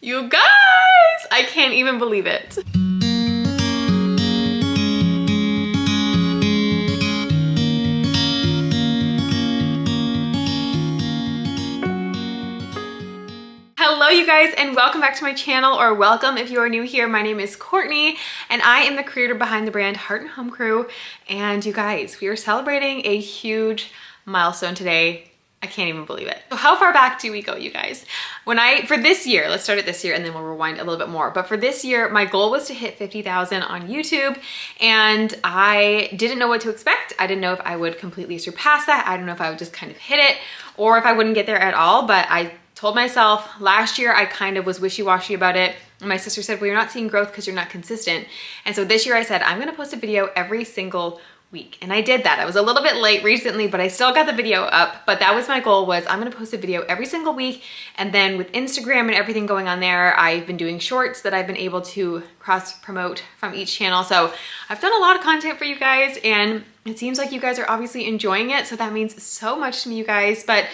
You guys, I can't even believe it. Hello you guys, and welcome back to my channel, or welcome if you are new here. My name is Courtney and I am the creator behind the brand Heart and Home Crew. And you guys, we are celebrating a huge milestone today. I can't even believe it. So how far back do we go, you guys? For this year, let's start at this year and then we'll rewind a little bit more. But for this year, my goal was to hit 50,000 on YouTube, and I didn't know what to expect. I didn't know if I would completely surpass that. I don't know if I would just kind of hit it or if I wouldn't get there at all, but I told myself last year I kind of was wishy-washy about it. And my sister said, well, you're not seeing growth because you're not consistent. And so this year I said, I'm gonna post a video every single week. And I did that. I was a little bit late recently, but I still got the video up. But that was my goal, was I'm gonna post a video every single week. And then with Instagram and everything going on there, I've been doing shorts that I've been able to cross promote from each channel. So I've done a lot of content for you guys, and it seems like you guys are obviously enjoying it. So that means so much to me, you guys. But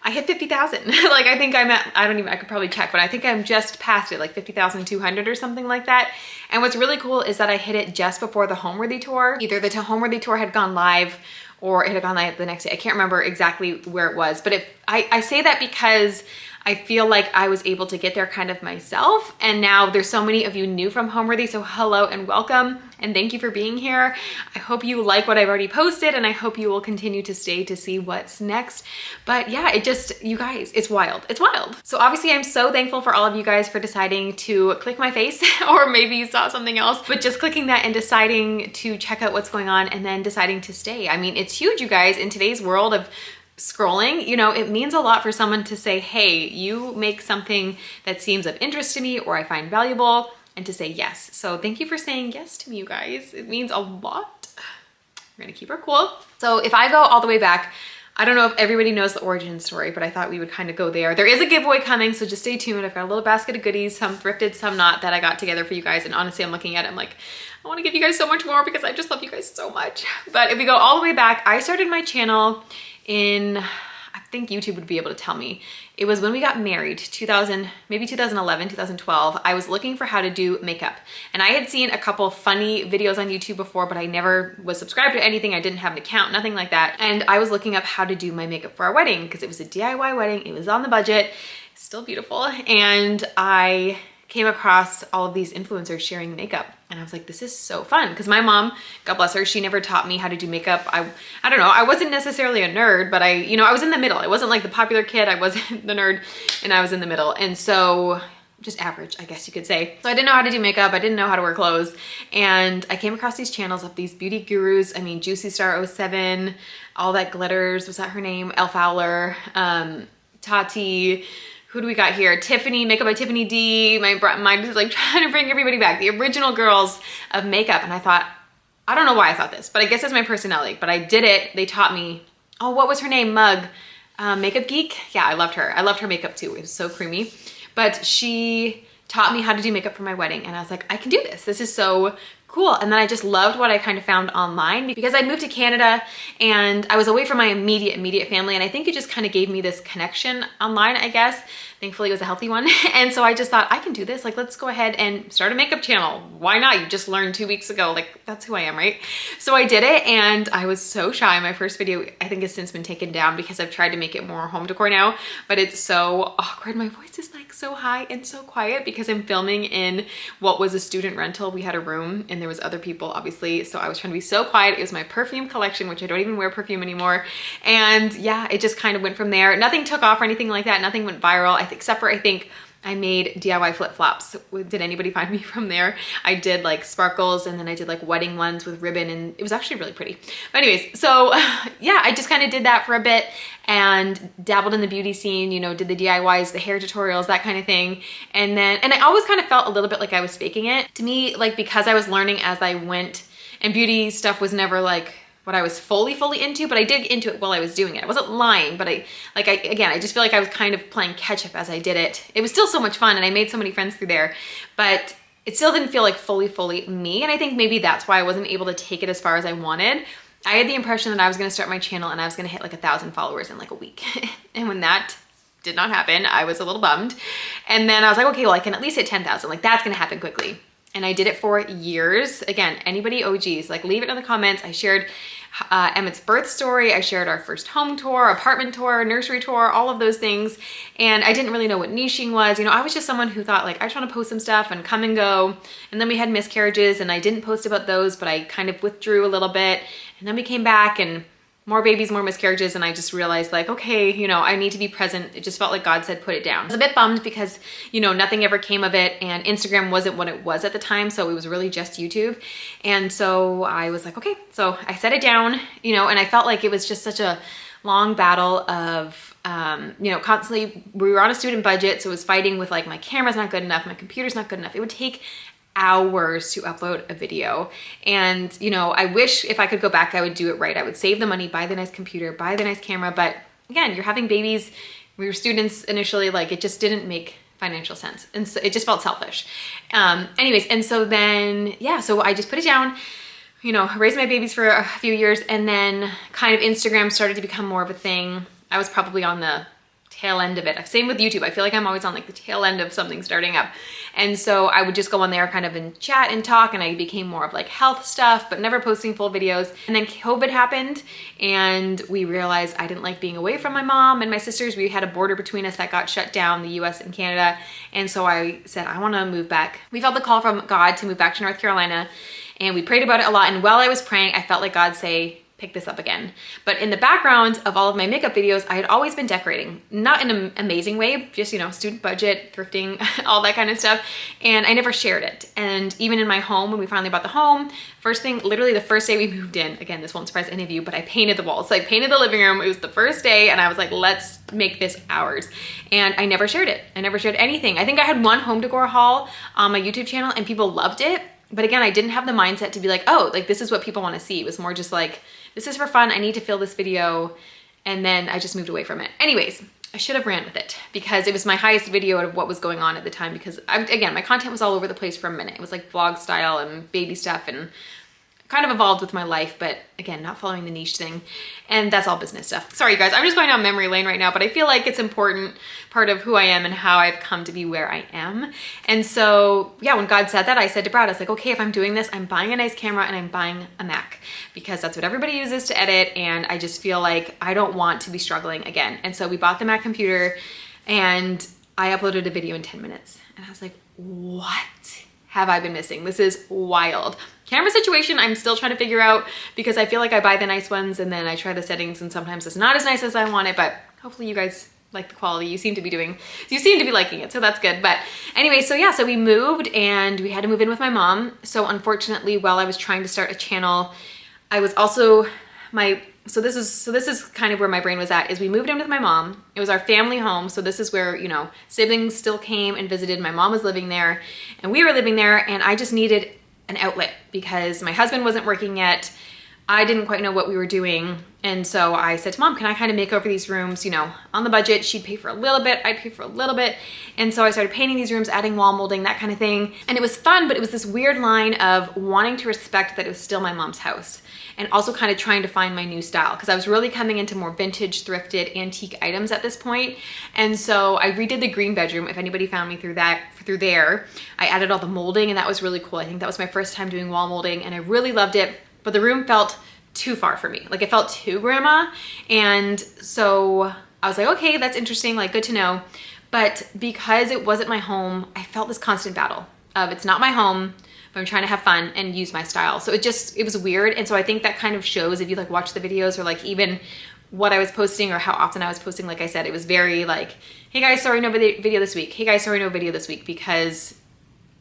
I hit 50,000. Like, I think I'm at, I could probably check, but I think I'm just past it, like 50,200 or something like that. And what's really cool is that I hit it just before the Homeworthy tour. Either the Homeworthy tour had gone live or it had gone live the next day. I can't remember exactly where it was, but I say that because I feel like I was able to get there kind of myself. And now there's so many of you new from Homeworthy, so hello and welcome. And thank you for being here. I hope you like what I've already posted, and I hope you will continue to stay to see what's next. But yeah, you guys, it's wild. It's wild. So obviously I'm so thankful for all of you guys for deciding to click my face, or maybe you saw something else, but just clicking that and deciding to check out what's going on and then deciding to stay. I mean, it's huge, you guys, in today's world of scrolling. You know, it means a lot for someone to say, hey, you make something that seems of interest to me or I find valuable, and to say yes. So thank you for saying yes to me, you guys. It means a lot. We're gonna keep her cool. So if I go all the way back, I don't know if everybody knows the origin story, but I thought we would kind of go there. There is a giveaway coming, so just stay tuned. I've got a little basket of goodies, some thrifted, some not, that I got together for you guys. And honestly, I'm looking at it, I'm like, I want to give you guys so much more because I just love you guys so much. But if we go all the way back, I started my channel in, I think YouTube would be able to tell me. It was when we got married, maybe 2011, 2012. I was looking for how to do makeup. And I had seen a couple funny videos on YouTube before, but I never was subscribed to anything. I didn't have an account, nothing like that. And I was looking up how to do my makeup for our wedding because it was a DIY wedding. It was on the budget, still beautiful. And I came across all of these influencers sharing makeup. And I was like, this is so fun. Because my mom, God bless her, she never taught me how to do makeup. I don't know, I wasn't necessarily a nerd, but I was in the middle. I wasn't like the popular kid, I wasn't the nerd, and I was in the middle. And so, just average, I guess you could say. So I didn't know how to do makeup, I didn't know how to wear clothes. And I came across these channels of these beauty gurus. I mean, Juicy Star 07, All That Glitters, was that her name? Elle Fowler, Tati, who do we got here? Tiffany, Makeup by Tiffany D. My mind is like trying to bring everybody back. The original girls of makeup. And I thought, I don't know why I thought this, but I guess it's my personality. But I did it. They taught me, oh, what was her name? Mug, Makeup Geek. Yeah, I loved her. I loved her makeup too. It was so creamy. But she taught me how to do makeup for my wedding. And I was like, I can do this. This is so cool. And then I just loved what I kind of found online, because I'd moved to Canada and I was away from my immediate family. And I think it just kind of gave me this connection online, I guess. Thankfully it was a healthy one. And so I just thought, I can do this. Like, let's go ahead and start a makeup channel. Why not? You just learned 2 weeks ago. Like, that's who I am, right? So I did it, and I was so shy. My first video, I think, has since been taken down because I've tried to make it more home decor now, but it's so awkward. My voice is like so high and so quiet because I'm filming in what was a student rental. We had a room and there was other people, obviously. So I was trying to be so quiet. It was my perfume collection, which I don't even wear perfume anymore. And yeah, it just kind of went from there. Nothing took off or anything like that. Nothing went viral, except for, I think, I made DIY flip-flops. Did anybody find me from there? I did like sparkles, and then I did like wedding ones with ribbon, and it was actually really pretty. But anyways, so yeah, I just kind of did that for a bit and dabbled in the beauty scene, you know, did the DIYs, the hair tutorials, that kind of thing. And I always kind of felt a little bit like I was faking it. To me, like, because I was learning as I went, and beauty stuff was never like what I was fully into, but I did get into it while I was doing it. I wasn't lying, but again, I just feel like I was kind of playing catch up as I did it. It was still so much fun, and I made so many friends through there, but it still didn't feel like fully me. And I think maybe that's why I wasn't able to take it as far as I wanted. I had the impression that I was gonna start my channel and I was gonna hit like 1,000 followers in like a week. And when that Did not happen. I was a little bummed. And then I was like, okay, well, I can at least hit 10,000. Like that's gonna happen quickly. And I did it for years. Again, anybody OGs, like leave it in the comments. I shared Emmett's birth story. I shared our first home tour, apartment tour, nursery tour, all of those things. And I didn't really know what niching was. You know, I was just someone who thought like, I just want to post some stuff and come and go. And then we had miscarriages and I didn't post about those, but I kind of withdrew a little bit. And then we came back and more babies, more miscarriages. And I just realized like, okay, you know, I need to be present. It just felt like God said, put it down. I was a bit bummed because, you know, nothing ever came of it and Instagram wasn't what it was at the time. So it was really just YouTube. And so I was like, okay, so I set it down, you know, and I felt like it was just such a long battle of, you know, constantly, we were on a student budget. So it was fighting with like, my camera's not good enough. My computer's not good enough. It would take hours to upload a video. And, you know, I wish if I could go back, I would do it right. I would save the money, buy the nice computer, buy the nice camera. But again, you're having babies. We were students initially, like it just didn't make financial sense. And so it just felt selfish. Anyways, and so then, yeah, so I just put it down, you know, raised my babies for a few years. And then kind of Instagram started to become more of a thing. I was probably on the tail end of it. Same with YouTube. I feel like I'm always on like the tail end of something starting up. And so I would just go on there kind of and chat and talk, and I became more of like health stuff, but never posting full videos. And then COVID happened and we realized I didn't like being away from my mom and my sisters. We had a border between us that got shut down, the US and Canada. And so I said, I want to move back. We felt the call from God to move back to North Carolina, and we prayed about it a lot. And while I was praying, I felt like God say, pick this up again. But in the background of all of my makeup videos, I had always been decorating, not in an amazing way, just, you know, student budget, thrifting, all that kind of stuff. And I never shared it. And even in my home, when we finally bought the home, first thing, literally the first day we moved in, again, this won't surprise any of you, but I painted the walls. So I painted the living room. It was the first day and I was like, let's make this ours. And I never shared it. I never shared anything. I think I had one home decor haul on my YouTube channel and people loved it. But again, I didn't have the mindset to be like, oh, like this is what people want to see. It was more just like, this is for fun. I need to fill this video. And then I just moved away from it. Anyways, I should have ran with it because it was my highest video of what was going on at the time, because again, my content was all over the place for a minute. It was like vlog style and baby stuff and kind of evolved with my life, but again, not following the niche thing. And that's all business stuff. Sorry, you guys, I'm just going down memory lane right now, but I feel like it's important part of who I am and how I've come to be where I am. And so, yeah, when God said that, I said to Brad, I was like, okay, if I'm doing this, I'm buying a nice camera and I'm buying a Mac because that's what everybody uses to edit. And I just feel like I don't want to be struggling again. And so we bought the Mac computer and I uploaded a video in 10 minutes. And I was like, what have I been missing? This is wild. Camera situation, I'm still trying to figure out because I feel like I buy the nice ones and then I try the settings and sometimes it's not as nice as I want it, but hopefully you guys like the quality. You seem to be liking it, so that's good. But anyway, so yeah, so we moved and we had to move in with my mom. So unfortunately, while I was trying to start a channel, I was also so this is kind of where my brain was at, is we moved in with my mom. It was our family home. So this is where, you know, siblings still came and visited. My mom was living there and we were living there, and I just needed an outlet because my husband wasn't working yet. I didn't quite know what we were doing. And so I said to Mom, can I kind of make over these rooms, you know, on the budget? She'd pay for a little bit, I'd pay for a little bit. And so I started painting these rooms, adding wall molding, that kind of thing. And it was fun, but it was this weird line of wanting to respect that it was still my mom's house and also kind of trying to find my new style, because I was really coming into more vintage, thrifted, antique items at this point. And so I redid the green bedroom. If anybody found me through there, I added all the molding and that was really cool. I think that was my first time doing wall molding and I really loved it, but the room felt too far for me. Like it felt too grandma. And so I was like, okay, that's interesting. Like good to know. But because it wasn't my home, I felt this constant battle of it's not my home, but I'm trying to have fun and use my style. So it was weird. And so I think that kind of shows if you like watch the videos or like even what I was posting or how often I was posting. Like I said, it was very like, hey guys, sorry, no video this week. Hey guys, sorry, no video this week, because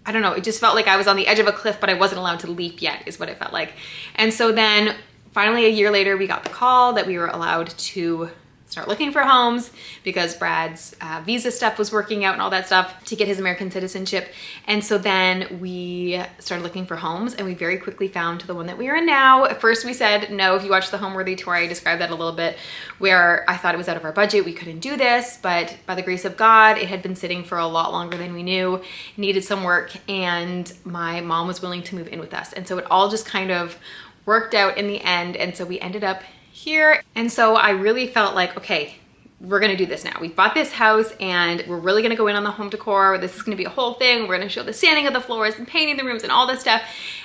I don't know, it just felt like I was on the edge of a cliff, but I wasn't allowed to leap yet is what it felt like. And so then finally a year later, we got the call that we were allowed to start looking for homes because Brad's visa stuff was working out and all that stuff to get his American citizenship. And so then we started looking for homes and we very quickly found the one that we are in now. At first we said no. If you watch the Homeworthy tour, I described that a little bit, where I thought it was out of our budget. We couldn't do this, but by the grace of God, it had been sitting for a lot longer than we knew, needed some work, and my mom was willing to move in with us. And so it all just kind of worked out in the end. And so we ended up here. And so I really felt like, okay, we're gonna do this now. We bought this house and we're really gonna go in on the home decor. This is gonna be a whole thing. We're gonna show the sanding of the floors and painting the rooms and all this stuff.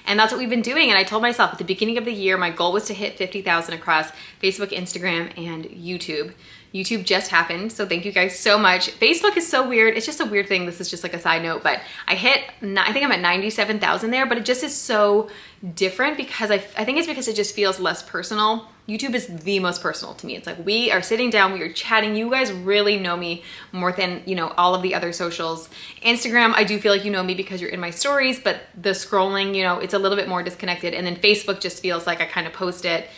And that's what we've been doing. And I told myself at the beginning of the year, my goal was to hit 50,000 across Facebook, Instagram, and YouTube. YouTube just happened, so thank you guys so much. Facebook is so weird. It's just a weird thing. This is just like a side note, but I think I'm at 97,000 there, but it just is so different because I think it's because it just feels less personal. YouTube is the most personal to me. It's like we are sitting down, we are chatting. You guys really know me more than, you know, all of the other socials. Instagram, I do feel like you know me because you're in my stories, but the scrolling, you know, it's a little bit more disconnected. And then Facebook just feels like I kind of post it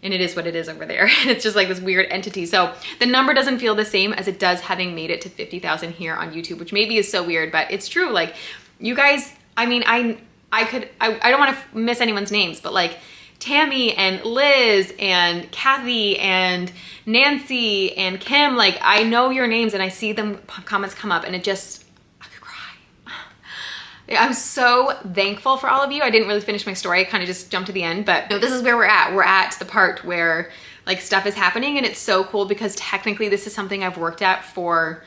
and it is what it is over there. It's just like this weird entity. So the number doesn't feel the same as it does having made it to 50,000 here on YouTube, which maybe is so weird, but it's true. Like you guys, I mean, I don't want to miss anyone's names, but like Tammy and Liz and Kathy and Nancy and Kim, like I know your names and I see them comments come up and it just, I could cry. I'm so thankful for all of you. I didn't really finish my story. I kind of just jumped to the end, but no, this is where we're at. We're at the part where like stuff is happening and it's so cool because technically this is something I've worked at for,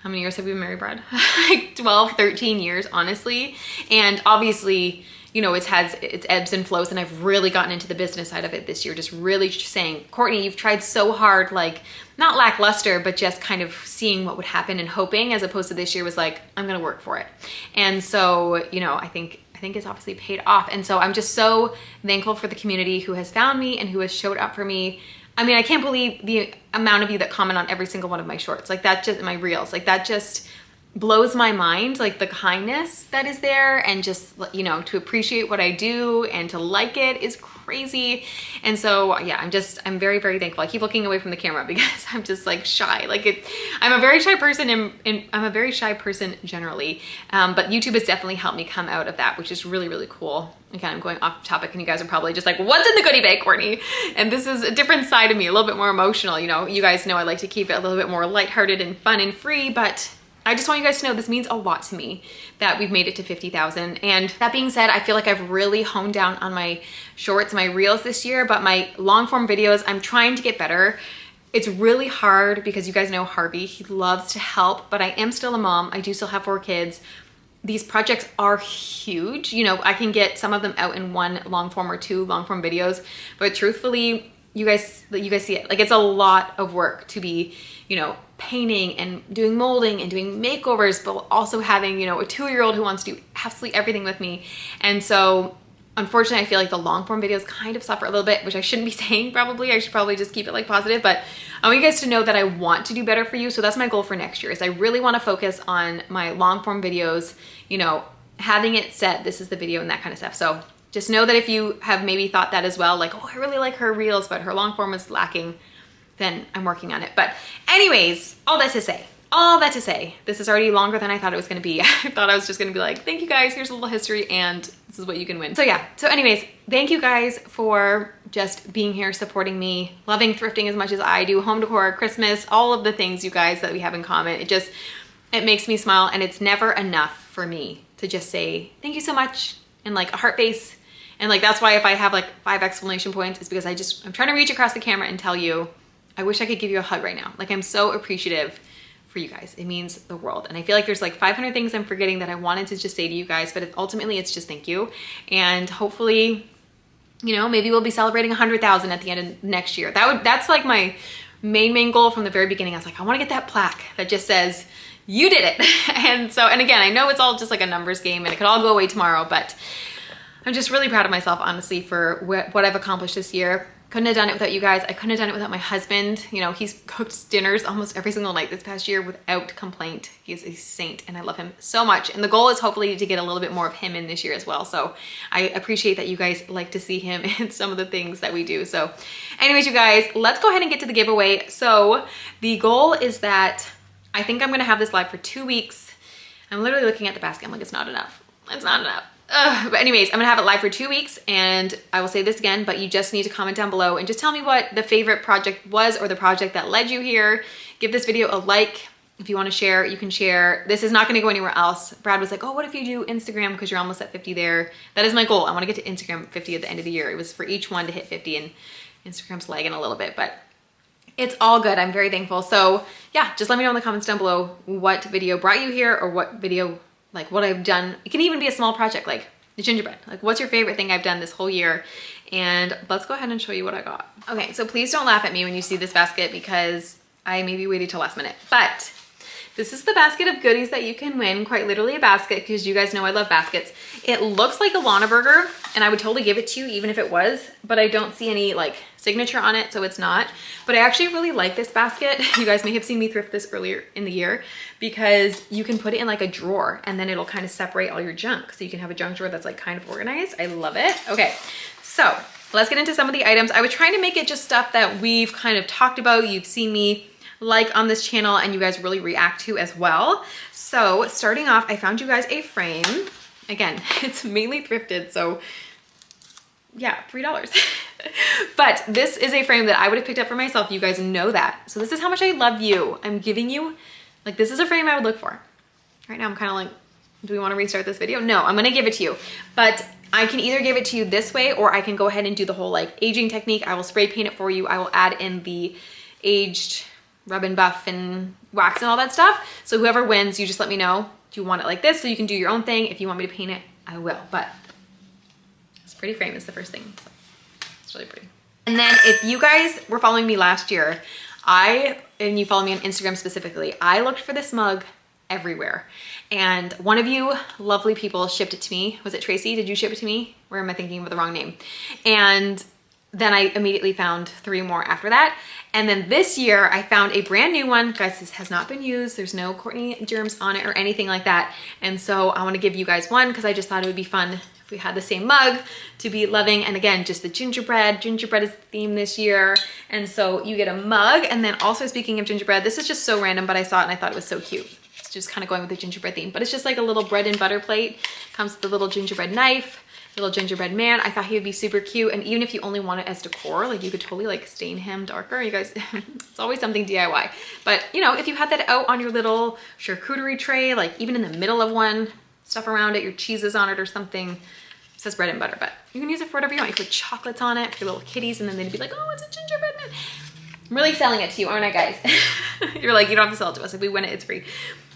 how many years have we been married, Brad? Like 12, 13 years, honestly. And obviously, you know, it has its ebbs and flows and I've really gotten into the business side of it this year, just really just saying, Courtney, you've tried so hard, like not lackluster, but just kind of seeing what would happen and hoping, as opposed to this year was like, I'm gonna work for it. And so, you know, I think it's obviously paid off. And so I'm just so thankful for the community who has found me and who has showed up for me. I mean, I can't believe the amount of you that comment on every single one of my shorts, like that, just my reels, like that just blows my mind, like the kindness that is there and just, you know, to appreciate what I do and to like it is crazy. And so yeah, I'm very, very thankful. I keep looking away from the camera because I'm just like shy. Like I'm a very shy person and I'm a very shy person generally. But YouTube has definitely helped me come out of that, which is really, really cool. Again, I'm going off topic and you guys are probably just like, what's in the goodie bag, Courtney? And this is a different side of me, a little bit more emotional. You know, you guys know I like to keep it a little bit more lighthearted and fun and free, but I just want you guys to know this means a lot to me that we've made it to 50,000. And that being said, I feel like I've really honed down on my shorts, my reels this year, but my long form videos, I'm trying to get better. It's really hard because you guys know Harvey, he loves to help, but I am still a mom. I do still have 4 kids. These projects are huge. You know, I can get some of them out in 1 long form or 2 long form videos, but truthfully, you guys see it. Like it's a lot of work to be, you know, painting and doing molding and doing makeovers, but also having, you know, a 2-year-old who wants to do absolutely everything with me. And so unfortunately, I feel like the long form videos kind of suffer a little bit, which I shouldn't be saying probably. I should probably just keep it like positive, but I want you guys to know that I want to do better for you. So that's my goal for next year is I really want to focus on my long form videos, you know, having it set, this is the video and that kind of stuff. So just know that if you have maybe thought that as well, like, oh, I really like her reels, but her long form is lacking, then I'm working on it. But anyways, all that to say, this is already longer than I thought it was gonna be. I thought I was just gonna be like, thank you guys, here's a little history and this is what you can win. So yeah, so anyways, thank you guys for just being here, supporting me, loving thrifting as much as I do, home decor, Christmas, all of the things you guys that we have in common. It makes me smile and it's never enough for me to just say, thank you so much, and like a heart face. And like, that's why if I have like 5 exclamation points, it's because I'm trying to reach across the camera and tell you, I wish I could give you a hug right now. Like I'm so appreciative for you guys. It means the world. And I feel like there's like 500 things I'm forgetting that I wanted to just say to you guys, but ultimately it's just thank you. And hopefully, you know, maybe we'll be celebrating 100,000 at the end of next year. That's like my main goal from the very beginning. I was like, I want to get that plaque that just says, you did it. And again, I know it's all just like a numbers game and it could all go away tomorrow, but I'm just really proud of myself, honestly, for what I've accomplished this year. Couldn't have done it without you guys. I couldn't have done it without my husband. You know, he's cooked dinners almost every single night this past year without complaint. He is a saint and I love him so much. And the goal is hopefully to get a little bit more of him in this year as well. So I appreciate that you guys like to see him in some of the things that we do. So anyways, you guys, let's go ahead and get to the giveaway. So the goal is that I think I'm gonna have this live for 2 weeks. I'm literally looking at the basket. I'm like, it's not enough. It's not enough. But anyways, I'm gonna have it live for 2 weeks and I will say this again, but you just need to comment down below and just tell me what the favorite project was or the project that led you here. Give this video a like. If you wanna share, you can share. This is not gonna go anywhere else. Brad was like, oh, what if you do Instagram because you're almost at 50 there? That is my goal. I wanna get to Instagram 50 at the end of the year. It was for each one to hit 50 and Instagram's lagging a little bit, but It's all good. I'm very thankful. So yeah, just let me know in the comments down below what video brought you here, or what video, like what I've done. It can even be a small project like the gingerbread. Like, what's your favorite thing I've done this whole year? And let's go ahead and show you what I got. Okay, so please don't laugh at me when you see this basket because I maybe waited till last minute. But this is the basket of goodies that you can win, quite literally a basket, because you guys know I love baskets. It looks like a Lana burger, and I would totally give it to you even if it was, but I don't see any like signature on it, so it's not. But I actually really like this basket. You guys may have seen me thrift this earlier in the year because you can put it in like a drawer and then it'll kind of separate all your junk. So you can have a junk drawer that's like kind of organized. I love it. Okay, so let's get into some of the items. I was trying to make it just stuff that we've kind of talked about, you've seen me like on this channel, and you guys really react to as well. So starting off, I found you guys a frame. Again, it's mainly thrifted, so yeah, $3. But this is a frame that I would have picked up for myself. You guys know that. So this is how much I love you. I'm giving you, like, this is a frame I would look for. Right now I'm kind of like, do we want to restart this video? No, I'm gonna give it to you. But I can either give it to you this way, or I can go ahead and do the whole like aging technique. I will spray paint it for you. I will add in the aged rub and buff and wax and all that stuff. So whoever wins, you just let me know. Do you want it like this so you can do your own thing? If you want me to paint it, I will. But it's a pretty frame is the first thing. So it's really pretty. And then if you guys were following me last year, and you follow me on Instagram specifically, I looked for this mug everywhere. And one of you lovely people shipped it to me. Was it Tracy? Did you ship it to me? Or am I thinking of the wrong name? And then I immediately found 3 more after that. And then this year I found a brand new one. Guys, this has not been used. There's no Courtney germs on it or anything like that. And so I want to give you guys one because I just thought it would be fun if we had the same mug to be loving. And again, just the gingerbread. Gingerbread is the theme this year. And so you get a mug. And then also, speaking of gingerbread, this is just so random, but I saw it and I thought it was so cute. It's just kind of going with the gingerbread theme, but it's just like a little bread and butter plate. Comes with a little gingerbread knife. Little gingerbread man. I thought he would be super cute. And even if you only want it as decor, like you could totally like stain him darker. You guys, it's always something DIY. But you know, if you had that out on your little charcuterie tray, like even in the middle of one, stuff around it, your cheeses on it or something, it says bread and butter, but you can use it for whatever you want. You could put chocolates on it for your little kitties and then they'd be like, oh, it's a gingerbread man. I'm really selling it to you, aren't I, guys? You're like, you don't have to sell it to us. If we win it, it's free.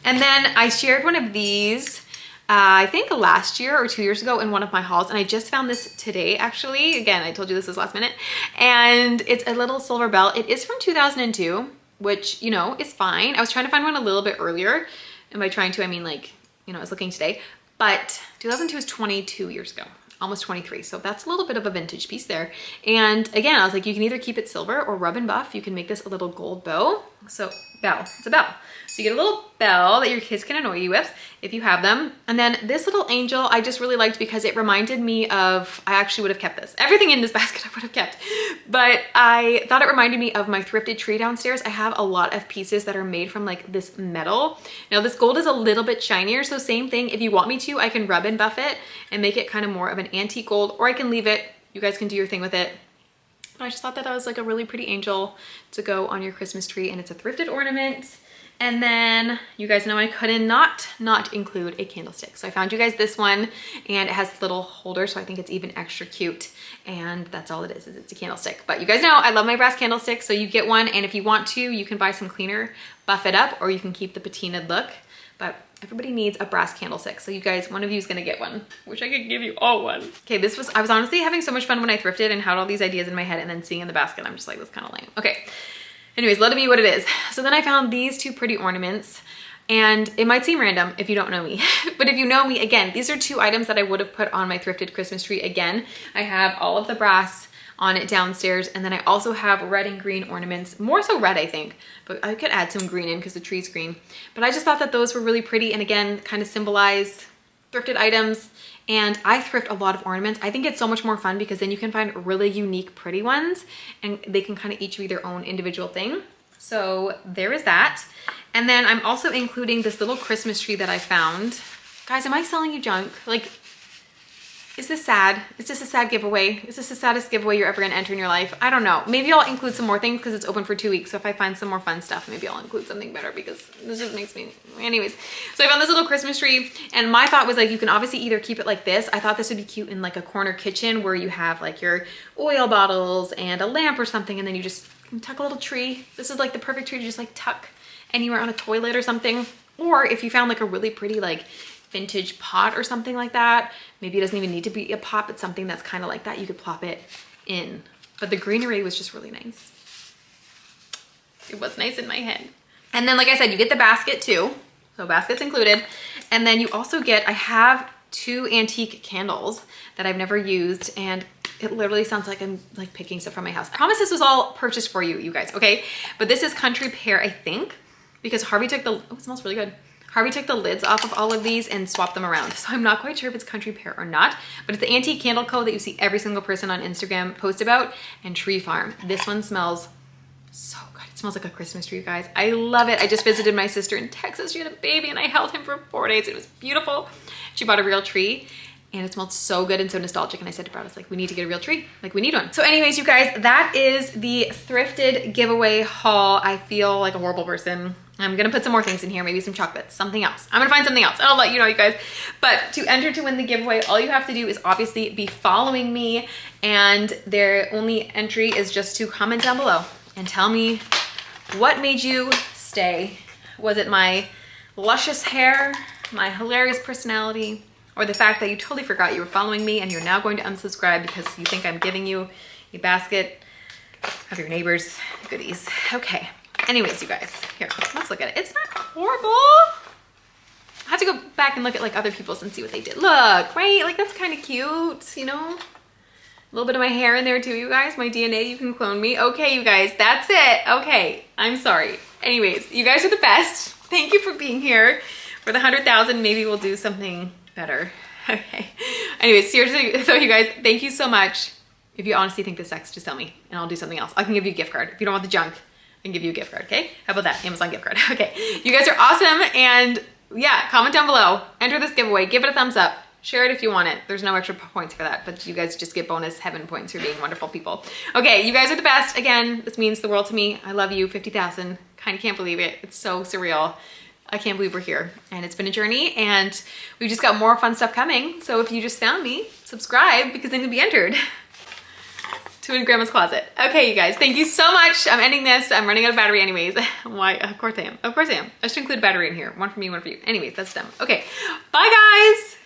And then I shared one of these I think last year or 2 years ago in one of my hauls, and I just found this today actually. Again, I told you this was last minute, and it's a little silver bell. It is from 2002, which, you know, is fine. I was trying to find one a little bit earlier, and by trying to, I mean like, you know, I was looking today, but 2002 is 22 years ago. Almost 23, so that's a little bit of a vintage piece there. And again, I was like, you can either keep it silver or rub and buff. You can make this a little gold bow. So bell, it's a bell. So you get a little bell that your kids can annoy you with if you have them. And then this little angel I just really liked because it reminded me of, I actually would have kept this. Everything in this basket I would have kept, but I thought it reminded me of my thrifted tree downstairs. I have a lot of pieces that are made from like this metal. Now this gold is a little bit shinier, so same thing. If you want me to, I can rub and buff it and make it kind of more of an antique gold, or I can leave it. You guys can do your thing with it. But I just thought that that was like a really pretty angel to go on your Christmas tree, and it's a thrifted ornament. And then you guys know I couldn't not include a candlestick. So I found you guys this one, and it has a little holder, so I think it's even extra cute. And that's all it is it's a candlestick. But you guys know I love my brass candlesticks, so you get one, and if you want to, you can buy some cleaner, buff it up, or you can keep the patinaed look. But everybody needs a brass candlestick. So you guys, one of you is gonna get one. Wish I could give you all one. Okay, I was honestly having so much fun when I thrifted and had all these ideas in my head, and then seeing in the basket, I'm just like, that's kind of lame. Okay. Anyways, let it be what it is. So then I found these 2 pretty ornaments, and it might seem random if you don't know me, but if you know me, again, these are 2 items that I would have put on my thrifted Christmas tree. Again, I have all of the brass on it downstairs, and then I also have red and green ornaments, more so red, I think, but I could add some green in because the tree's green. But I just thought that those were really pretty, and again, kind of symbolize thrifted items. And I thrift a lot of ornaments. I think it's so much more fun because then you can find really unique, pretty ones, and they can kind of each be their own individual thing. So there is that. And then I'm also including this little Christmas tree that I found. Guys, am I selling you junk? Like, is this sad? Is this a sad giveaway? Is this the saddest giveaway you're ever gonna enter in your life? I don't know. Maybe I'll include some more things because it's open for 2 weeks. So if I find some more fun stuff, maybe I'll include something better because this just makes me, anyways. So I found this little Christmas tree, and my thought was like, you can obviously either keep it like this. I thought this would be cute in like a corner kitchen where you have like your oil bottles and a lamp or something, and then you just tuck a little tree. This is like the perfect tree to just like tuck anywhere on a toilet or something. Or if you found like a really pretty like vintage pot or something like that, maybe it doesn't even need to be a pot, but something that's kind of like that, you could plop it in. But the greenery was just really nice. It was nice in my head. And then, like I said, you get the basket too. So basket's included. And then you also get, I have 2 antique candles that I've never used, and it literally sounds like I'm like picking stuff from my house. I promise this was all purchased for you, you guys, okay? But this is Country Pear, I think, because Harvey took the, oh, it smells really good. Harvey took the lids off of all of these and swapped them around. So I'm not quite sure if it's Country Pear or not, but it's the antique candle co that you see every single person on Instagram post about, and Tree Farm. This one smells so good. It smells like a Christmas tree, you guys. I love it. I just visited my sister in Texas. She had a baby and I held him for 4 days. It was beautiful. She bought a real tree and it smelled so good and so nostalgic. And I said to Brad, I was like, we need to get a real tree. Like, we need one. So anyways, you guys, that is the thrifted giveaway haul. I feel like a horrible person. I'm gonna put some more things in here, maybe some chocolates, something else. I'm gonna find something else and I'll let you know, you guys. But to enter to win the giveaway, all you have to do is obviously be following me, and their only entry is just to comment down below and tell me what made you stay. Was it my luscious hair, my hilarious personality, or the fact that you totally forgot you were following me and you're now going to unsubscribe because you think I'm giving you a basket of your neighbor's goodies? Okay. Anyways, you guys, here, let's look at it. It's not horrible. I have to go back and look at like other people's and see what they did. Look, right? Like, that's kind of cute, you know? A little bit of my hair in there too, you guys. My DNA, you can clone me. Okay, you guys, that's it. Okay, I'm sorry. Anyways, you guys are the best. Thank you for being here. For the 100,000, maybe we'll do something better. Okay. Anyways, seriously, so you guys, thank you so much. If you honestly think this sucks, just tell me and I'll do something else. I can give you a gift card. If you don't want the junk, I can give you a gift card, okay? How about that? Amazon gift card. Okay, you guys are awesome, and yeah, comment down below, enter this giveaway, give it a thumbs up, share it if you want it. There's no extra points for that, but you guys just get bonus heaven points for being wonderful people. Okay, you guys are the best. Again, this means the world to me. I love you. 50,000. Kind of can't believe it. It's so surreal. I can't believe we're here, and it's been a journey, and we've just got more fun stuff coming. So if you just found me, subscribe, because then you'll be entered to in Grandma's closet. Okay, you guys, thank you so much. I'm ending this. I'm running out of battery anyways. Why? Of course I am. Of course I am. I should include a battery in here. One for me, one for you. Anyways, that's dumb. Okay, bye guys.